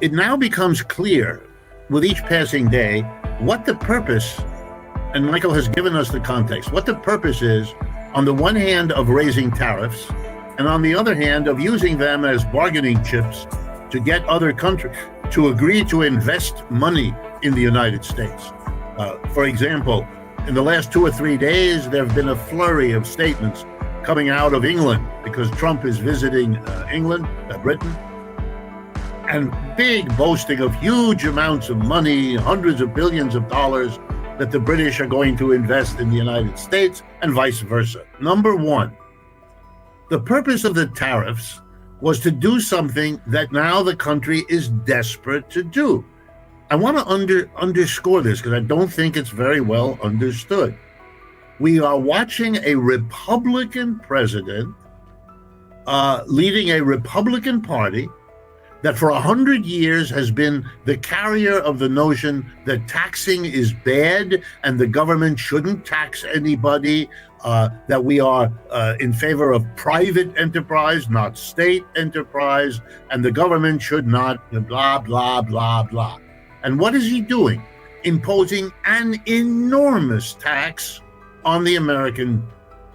It now becomes clear with each passing day what the purpose, and Michael has given us the context, what the purpose is, on the one hand, of raising tariffs, and on the other hand, of using them as bargaining chips to get other countries to agree to invest money in the United States. For example, in the last 2 or 3 days, there have been a flurry of statements coming out of England because Trump is visiting Britain, and big boasting of huge amounts of money, hundreds of billions of dollars that the British are going to invest in the United States and vice versa. Number one, the purpose of the tariffs was to do something that now the country is desperate to do. I want to underscore this because I don't think it's very well understood. We are watching a Republican president leading a Republican Party that for 100 years has been the carrier of the notion that taxing is bad and the government shouldn't tax anybody, that we are in favor of private enterprise, not state enterprise, and the government should not blah, blah, blah, blah. And what is he doing? Imposing an enormous tax on the American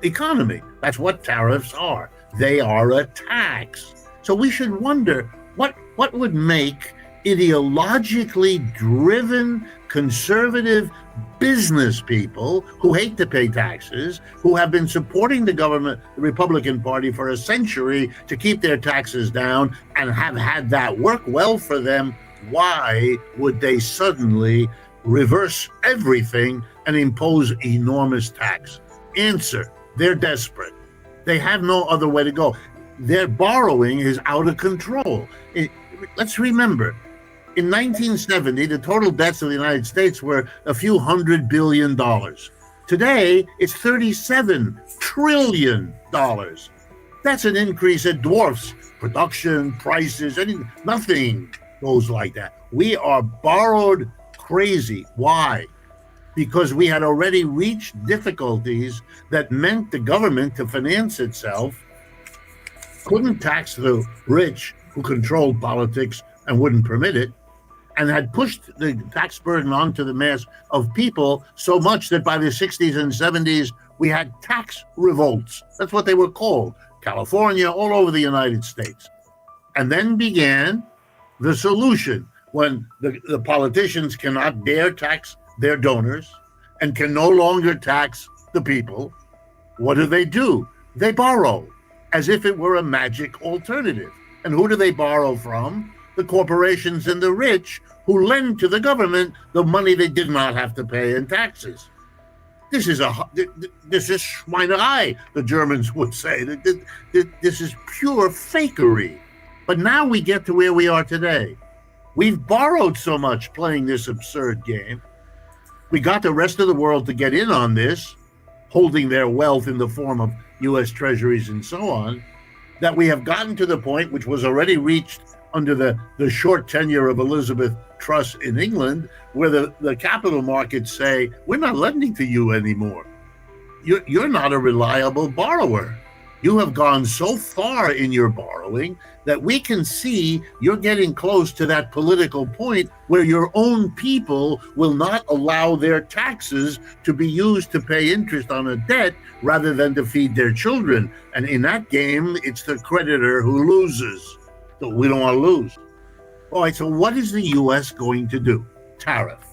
economy. That's what tariffs are. They are a tax. So we should wonder what would make ideologically driven conservative business people who hate to pay taxes, who have been supporting the government, the Republican Party, for a century to keep their taxes down and have had that work well for them, why would they suddenly reverse everything and impose enormous tax? Answer, they're desperate. They have no other way to go. Their borrowing is out of control. Let's remember, in 1970, the total debts of the United States were a few $100 billion. Today, it's $37 trillion. That's an increase that dwarfs production, prices, nothing goes like that. We are borrowed crazy. Why? Because we had already reached difficulties that meant the government, to finance itself, couldn't tax the rich who controlled politics and wouldn't permit it, and had pushed the tax burden onto the mass of people so much that by the 60s and 70s, we had tax revolts. That's what they were called. California, all over the United States. And then began the solution when the politicians cannot dare tax their donors and can no longer tax the people. What do? They borrow as if it were a magic alternative. And who do they borrow from? The corporations and the rich who lend to the government the money they did not have to pay in taxes. This is Schweinerei, the Germans would say. This is pure fakery. But now we get to where we are today. We've borrowed so much playing this absurd game. We got the rest of the world to get in on this, holding their wealth in the form of U.S. treasuries and so on, that we have gotten to the point, which was already reached under the short tenure of Elizabeth Truss in England, where the capital markets say, we're not lending to you anymore. You're not a reliable borrower. You have gone so far in your borrowing that we can see you're getting close to that political point where your own people will not allow their taxes to be used to pay interest on a debt rather than to feed their children. And in that game, it's the creditor who loses. So we don't want to lose. All right, so what is the U.S. going to do? Tariff.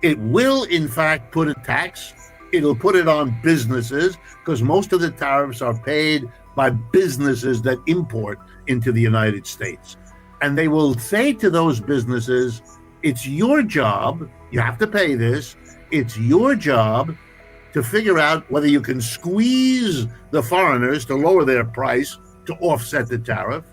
It will, in fact, put a tax. It'll put it on businesses because most of the tariffs are paid by businesses that import into the United States. And they will say to those businesses, it's your job, you have to pay this, it's your job to figure out whether you can squeeze the foreigners to lower their price to offset the tariff,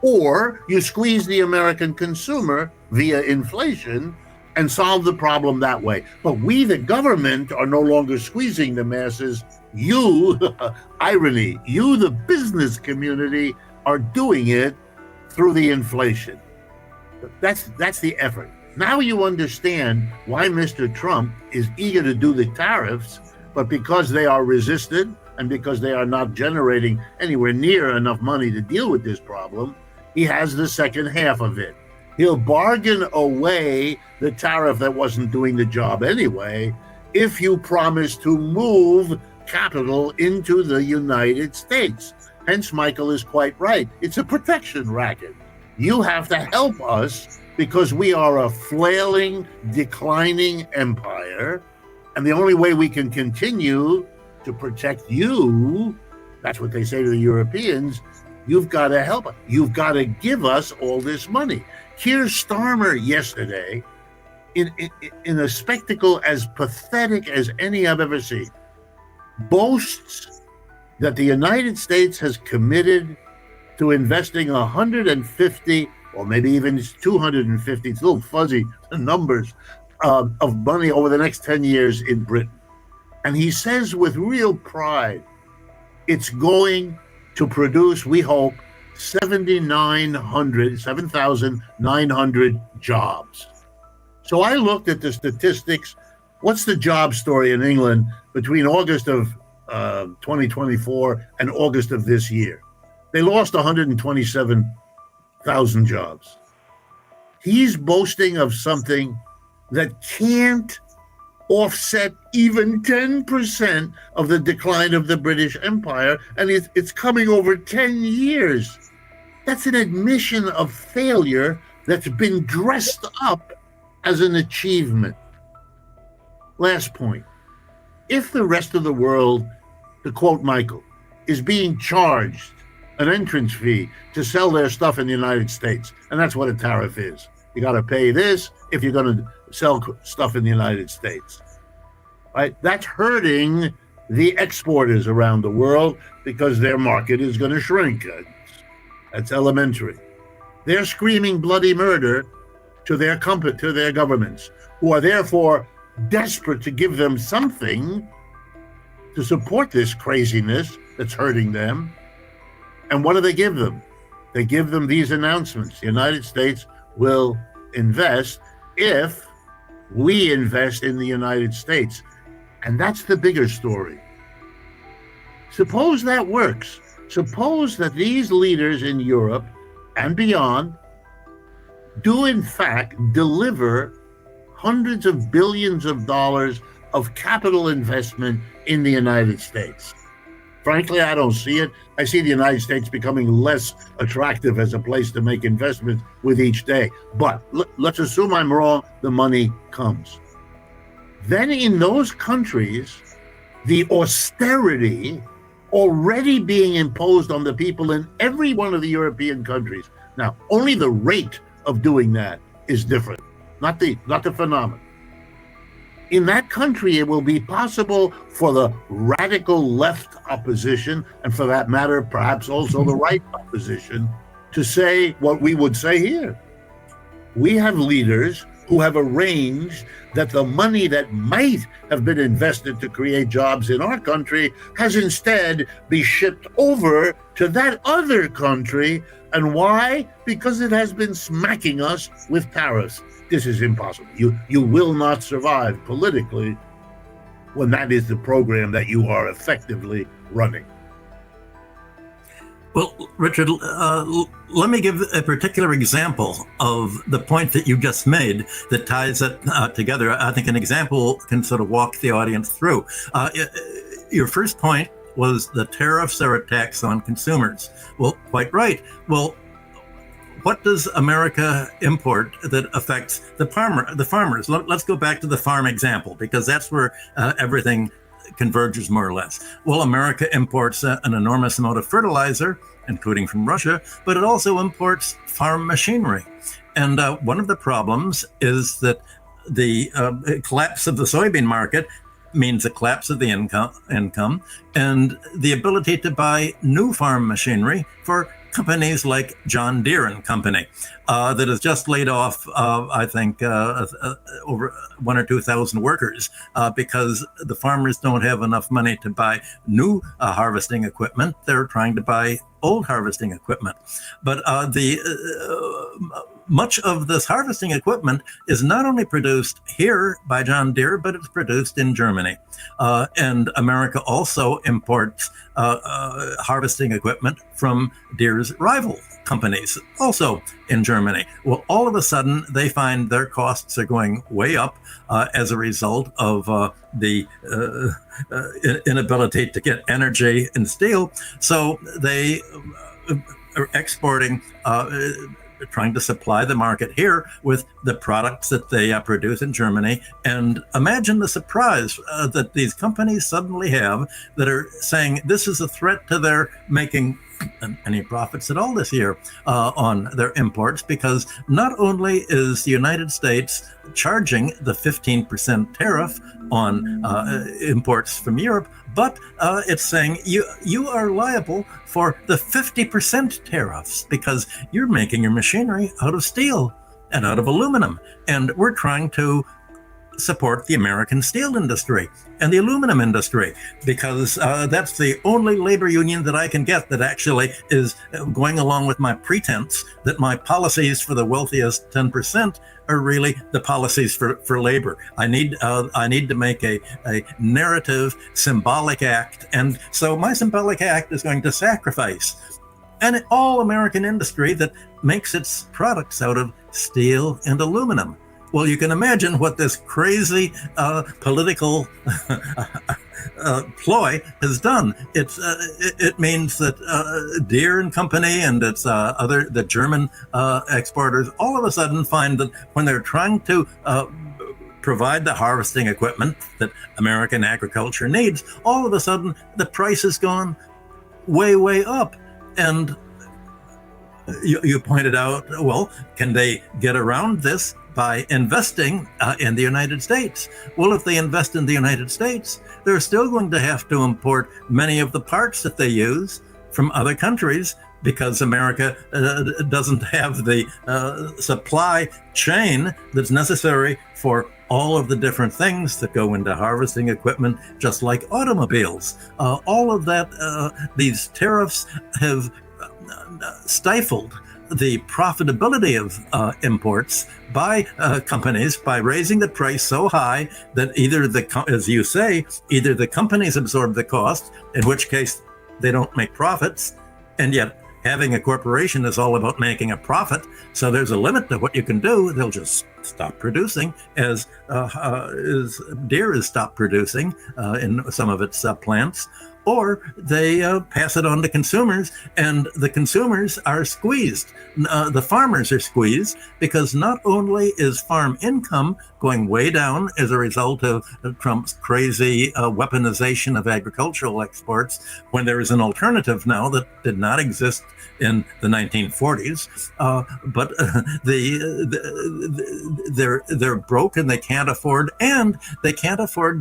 or you squeeze the American consumer via inflation and solve the problem that way. But we, the government, are no longer squeezing the masses. You, irony, you, the business community, are doing it through the inflation. That's the effort. Now you understand why Mr. Trump is eager to do the tariffs, but because they are resisted and because they are not generating anywhere near enough money to deal with this problem, he has the second half of it. He'll bargain away the tariff that wasn't doing the job anyway if you promise to move capital into the United States. Hence, Michael is quite right. It's a protection racket. You have to help us because we are a flailing, declining empire. And the only way we can continue to protect you, that's what they say to the Europeans, you've got to help us. You've got to give us all this money. Keir Starmer yesterday, in a spectacle as pathetic as any I've ever seen, boasts that the United States has committed to investing 150 or maybe even 250, it's a little fuzzy, the numbers, of money over the next 10 years in Britain. And he says with real pride, it's going to produce, we hope, 7,900 jobs. So I looked at the statistics. What's the job story in England between August of 2024 and August of this year? They lost 127,000 jobs. He's boasting of something that can't offset even 10% of the decline of the British Empire, and it's coming over 10 years. That's an admission of failure that's been dressed up as an achievement. Last point. If the rest of the world, to quote Michael, is being charged an entrance fee to sell their stuff in the United States, and that's what a tariff is. You got to pay this if you're going to sell stuff in the United States, right? That's hurting the exporters around the world because their market is going to shrink. That's elementary. They're screaming bloody murder to their governments, who are therefore desperate to give them something to support this craziness that's hurting them. And what do they give them? They give them these announcements. The United States will invest if we invest in the United States. And that's the bigger story. Suppose that works. Suppose that these leaders in Europe and beyond do in fact deliver hundreds of billions of dollars of capital investment in the United States. Frankly, I don't see it. I see the United States becoming less attractive as a place to make investments with each day. But let's assume I'm wrong, the money comes. Then in those countries, the austerity already being imposed on the people in every one of the European countries. Now, only the rate of doing that is different, not the phenomenon. In that country, it will be possible for the radical left opposition, and for that matter, perhaps also the right opposition, to say what we would say here. We have leaders who have arranged that the money that might have been invested to create jobs in our country has instead been shipped over to that other country. And why? Because it has been smacking us with tariffs. This is impossible. You will not survive politically when that is the program that you are effectively running. Well, Richard, let me give a particular example of the point that you just made that ties it together. I think an example can sort of walk the audience through. Your first point was the tariffs are a tax on consumers. Well, quite right. Well, what does America import that affects the farmers? Let's go back to the farm example, because that's where everything converges more or less. Well, America imports an enormous amount of fertilizer, including from Russia, but it also imports farm machinery. And one of the problems is that the collapse of the soybean market means a collapse of the income and the ability to buy new farm machinery for companies like John Deere and Company that has just laid off, I think, over 1,000 or 2,000 workers because the farmers don't have enough money to buy new harvesting equipment. They're trying to buy old harvesting equipment. But much of this harvesting equipment is not only produced here by John Deere, but it's produced in Germany. And America also imports harvesting equipment from Deere's rival companies, also in Germany. Well, all of a sudden, they find their costs are going way up as a result of the inability to get energy and steel. So they are exporting, trying to supply the market here with the products that they produce in Germany. And imagine the surprise that these companies suddenly have that are saying this is a threat to their making any profits at all this year on their imports, because not only is the United States charging the 15% tariff on imports from Europe, but it's saying you are liable for the 50% tariffs because you're making your machinery out of steel and out of aluminum. And we're trying to support the American steel industry and the aluminum industry, because that's the only labor union that I can get that actually is going along with my pretense that my policies for the wealthiest 10% are really the policies for labor. I need to make a narrative symbolic act, and so my symbolic act is going to sacrifice an all American industry that makes its products out of steel and aluminum. Well, you can imagine what this crazy political ploy has done. It means that Deere and Company and its the German exporters all of a sudden find that when they're trying to provide the harvesting equipment that American agriculture needs, all of a sudden the price has gone way, way up. And you pointed out, well, can they get around this by investing in the United States? Well, if they invest in the United States, they're still going to have to import many of the parts that they use from other countries, because America doesn't have the supply chain that's necessary for all of the different things that go into harvesting equipment, just like automobiles. All of that, these tariffs have stifled the profitability of imports by companies by raising the price so high that either as you say, either the companies absorb the cost, in which case they don't make profits, and yet having a corporation is all about making a profit. So there's a limit to what you can do. They'll just stop producing, as Deere has stopped producing in some of its plants. Or they pass it on to consumers, and the consumers are squeezed. The farmers are squeezed because not only is farm income going way down as a result of Trump's crazy weaponization of agricultural exports, when there is an alternative now that did not exist in the 1940s, but they're broke and they can't afford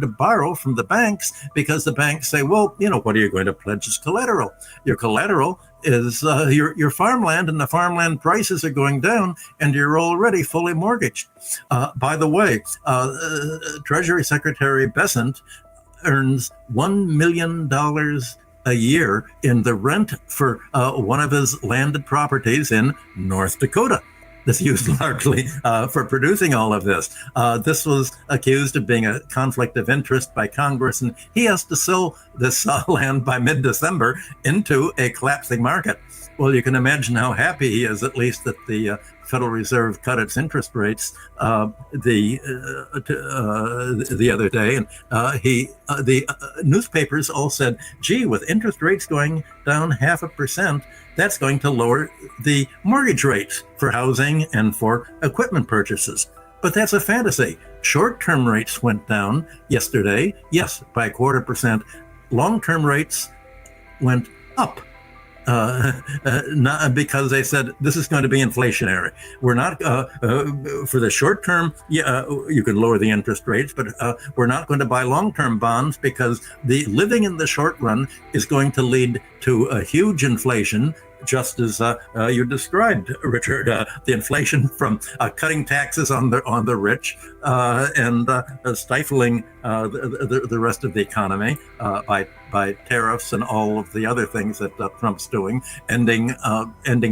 to borrow from the banks, because the banks say, well, what are you going to pledge as collateral? Your collateral is your farmland, and the farmland prices are going down, and you're already fully mortgaged. By the way, Treasury Secretary Bessent earns $1 million a year in the rent for one of his landed properties in North Dakota. That's used largely for producing all of this. This was accused of being a conflict of interest by Congress, and he has to sell this land by mid-December into a collapsing market. Well, you can imagine how happy he is, at least, that the Federal Reserve cut its interest rates the other day, and the newspapers all said, "Gee, with interest rates going down 0.5%, that's going to lower the mortgage rates for housing and for equipment purchases." But that's a fantasy. Short-term rates went down yesterday, yes, by 0.25%. Long-term rates went up. Not because they said this is going to be inflationary. We're not for the short term. You can lower the interest rates, but we're not going to buy long-term bonds, because the living in the short run is going to lead to a huge inflation just as you described, Richard, the inflation from cutting taxes on the rich and stifling the rest of the economy by tariffs and all of the other things that Trump's doing, ending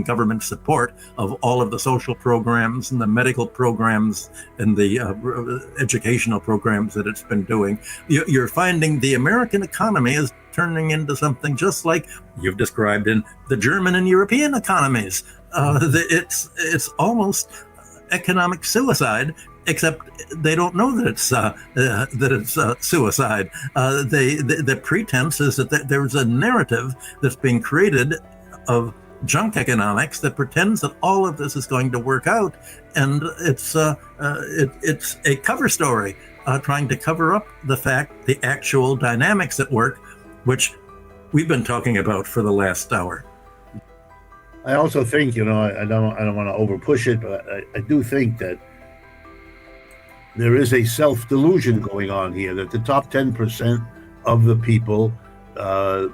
government support of all of the social programs and the medical programs and the educational programs that it's been doing. You're finding the American economy is turning into something just like you've described in the German and European economies. It's almost economic suicide, except they don't know that it's suicide. The pretense is that there's a narrative that's being created of junk economics that pretends that all of this is going to work out, and it's a cover story trying to cover up the actual dynamics at work, which we've been talking about for the last hour. I also think, I don't want to over push it, but I do think that there is a self-delusion going on here, that the top 10% of the people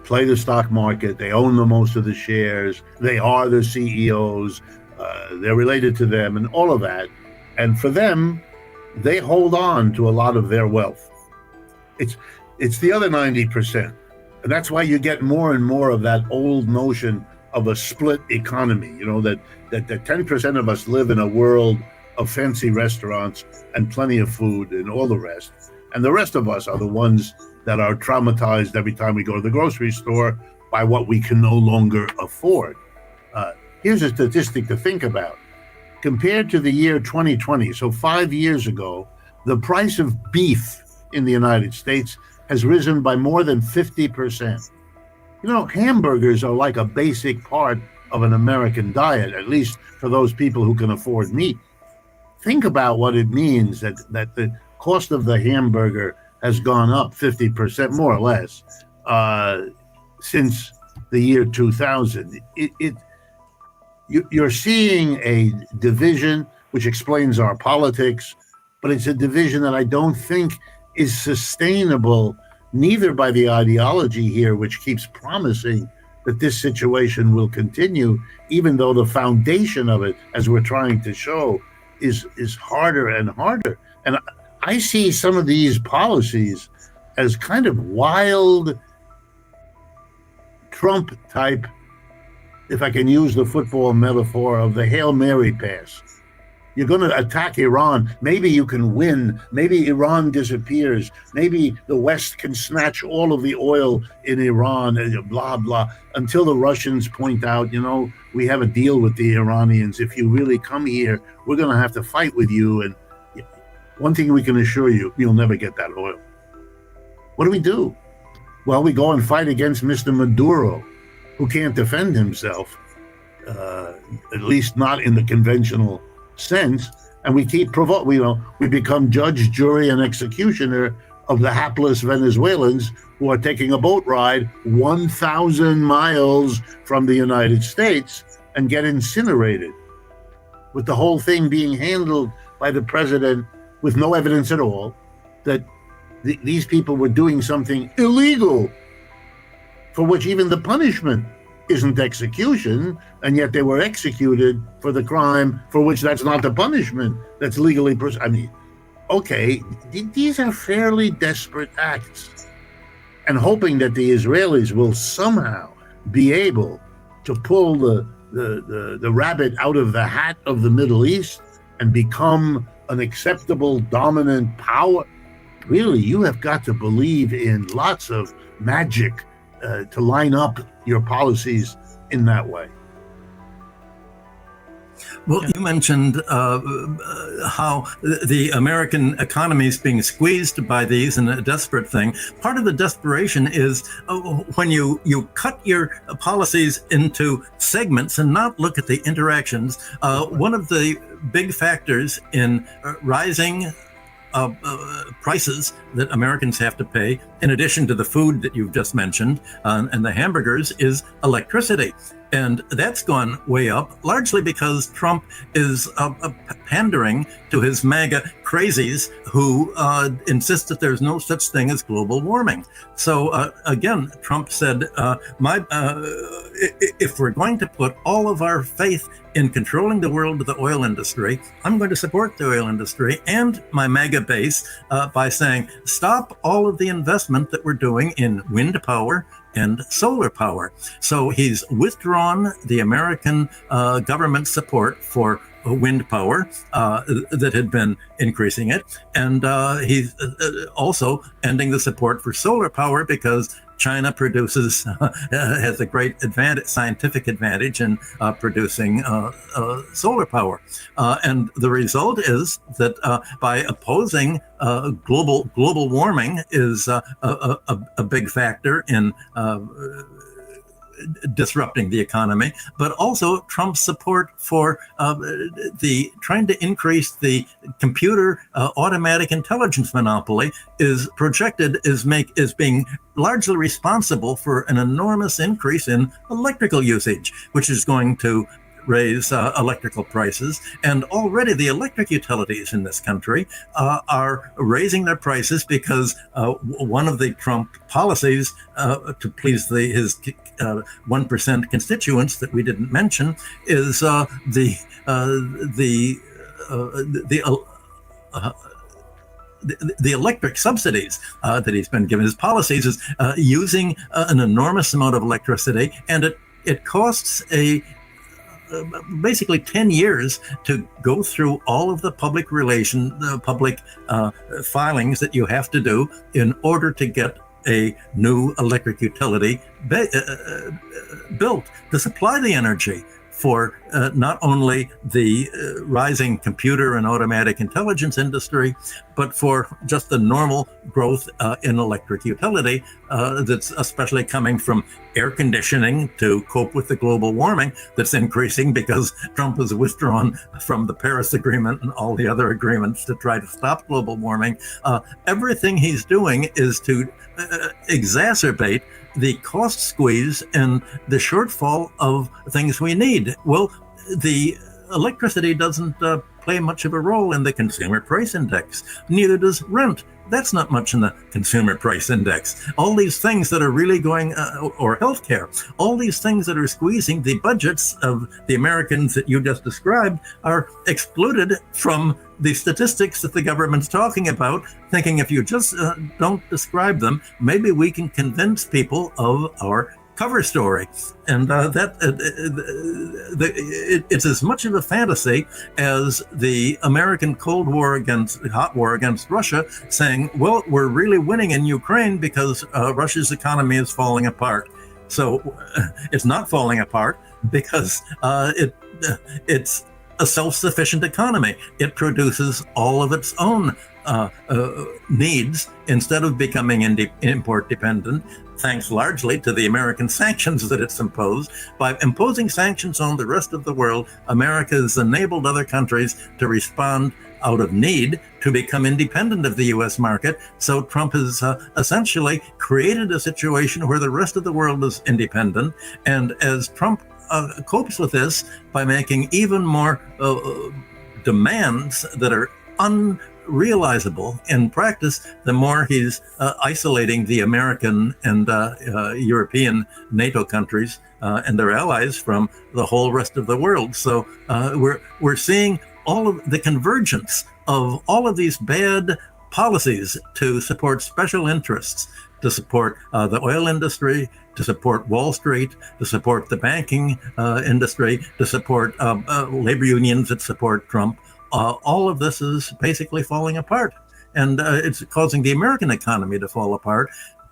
play the stock market, they own the most of the shares, they are the CEOs, they're related to them and all of that. And for them, they hold on to a lot of their wealth. It's the other 90%. And that's why you get more and more of that old notion of a split economy, that 10% of us live in a world of fancy restaurants and plenty of food and all the rest. And the rest of us are the ones that are traumatized every time we go to the grocery store by what we can no longer afford. Here's a statistic to think about. Compared to the year 2020, so 5 years ago, the price of beef in the United States has risen by more than 50%. Hamburgers are like a basic part of an American diet, at least for those people who can afford meat. Think about what it means that the cost of the hamburger has gone up 50%, more or less, since the year 2000. You're seeing a division which explains our politics, but it's a division that I don't think is sustainable, neither by the ideology here, which keeps promising that this situation will continue, even though the foundation of it, as we're trying to show, is harder and harder. And I see some of these policies as kind of wild Trump type, if I can use the football metaphor, of the Hail Mary pass. You're going to attack Iran. Maybe you can win. Maybe Iran disappears. Maybe the West can snatch all of the oil in Iran, blah, blah, until the Russians point out, we have a deal with the Iranians. If you really come here, we're going to have to fight with you. And one thing we can assure you, you'll never get that oil. What do? Well, we go and fight against Mr. Maduro, who can't defend himself, at least not in the conventional sense, and we keep we become judge, jury, and executioner of the hapless Venezuelans who are taking a boat ride 1,000 miles from the United States and get incinerated, with the whole thing being handled by the president with no evidence at all that these people were doing something illegal, for which even the punishment isn't execution, and yet they were executed for the crime for which that's not the punishment that's legally okay, these are fairly desperate acts, and hoping that the Israelis will somehow be able to pull the rabbit out of the hat of the Middle East and become an acceptable dominant power. Really, you have got to believe in lots of magic to line up your policies in that way. Well, you mentioned how the American economy is being squeezed by these, and a desperate thing. Part of the desperation is when you cut your policies into segments and not look at the interactions. One of the big factors in rising prices that Americans have to pay, in addition to the food that you've just mentioned and the hamburgers, is electricity. And that's gone way up, largely because Trump is pandering to his MAGA crazies who insist that there's no such thing as global warming. So again, Trump said, if we're going to put all of our faith in controlling the world of the oil industry, I'm going to support the oil industry and my mega base by saying, stop all of the investment that we're doing in wind power and solar power. So he's withdrawn the American government support for wind power that had been increasing it. And he's also ending the support for solar power because China produces, has a great scientific advantage in producing solar power. And the result is that by opposing global warming is a big factor in disrupting the economy, but also Trump's support for trying to increase the computer automatic intelligence monopoly is projected as being largely responsible for an enormous increase in electrical usage, which is going to raise electrical prices. And already the electric utilities in this country are raising their prices because one of the Trump policies to please his 1% constituents that we didn't mention is the electric subsidies that he's been given. His policies is using an enormous amount of electricity, and it costs basically 10 years to go through all of the public filings that you have to do in order to get a new electric utility built to supply the energy for not only the rising computer and automatic intelligence industry, but for just the normal growth in electric utility that's especially coming from air conditioning to cope with the global warming that's increasing because Trump has withdrawn from the Paris Agreement and all the other agreements to try to stop global warming. Everything he's doing is to exacerbate the cost squeeze and the shortfall of things we need. Well, the electricity doesn't play much of a role in the consumer price index. Neither does rent. That's not much in the consumer price index. All these things that are really going, or healthcare, all these things that are squeezing the budgets of the Americans that you just described are excluded from the statistics that the government's talking about, thinking if you just don't describe them, maybe we can convince people of our cover story. And it's as much of a fantasy as the American hot war against Russia, saying, well, we're really winning in Ukraine because Russia's economy is falling apart. So it's not falling apart because it's a self-sufficient economy. It produces all of its own needs instead of becoming import dependent, thanks largely to the American sanctions that it's imposed. By imposing sanctions on the rest of the world, America has enabled other countries to respond out of need to become independent of the U.S. market. So Trump has essentially created a situation where the rest of the world is independent. And as Trump copes with this by making even more demands that are unrealizable in practice, the more he's isolating the American and European NATO countries and their allies from the whole rest of the world. So we're seeing all of the convergence of all of these bad policies to support special interests, to support the oil industry, to support Wall Street, to support the banking industry, to support labor unions that support Trump. All of this is basically falling apart. And it's causing the American economy to fall apart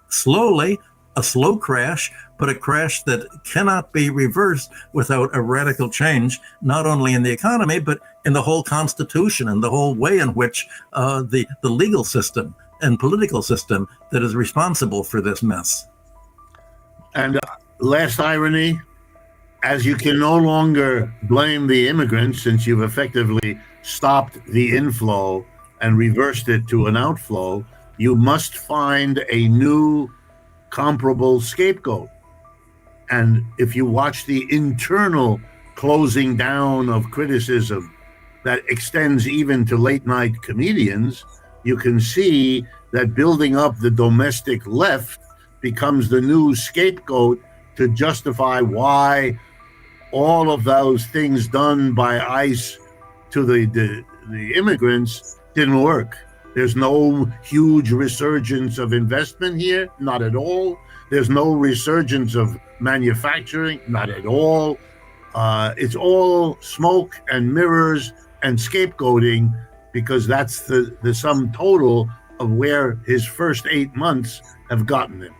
slowly, a slow crash, but a crash that cannot be reversed without a radical change, not only in the economy, but in the whole Constitution and the whole way in which the legal system and political system that is responsible for this mess. And last irony, as you can no longer blame the immigrants since you've effectively stopped the inflow and reversed it to an outflow, you must find a new comparable scapegoat. And if you watch the internal closing down of criticism that extends even to late night comedians, you can see that building up the domestic left becomes the new scapegoat to justify why all of those things done by ICE to the immigrants didn't work. There's no huge resurgence of investment here, not at all. There's no resurgence of manufacturing, not at all. It's all smoke and mirrors and scapegoating, because that's the sum total of where his first 8 months have gotten him.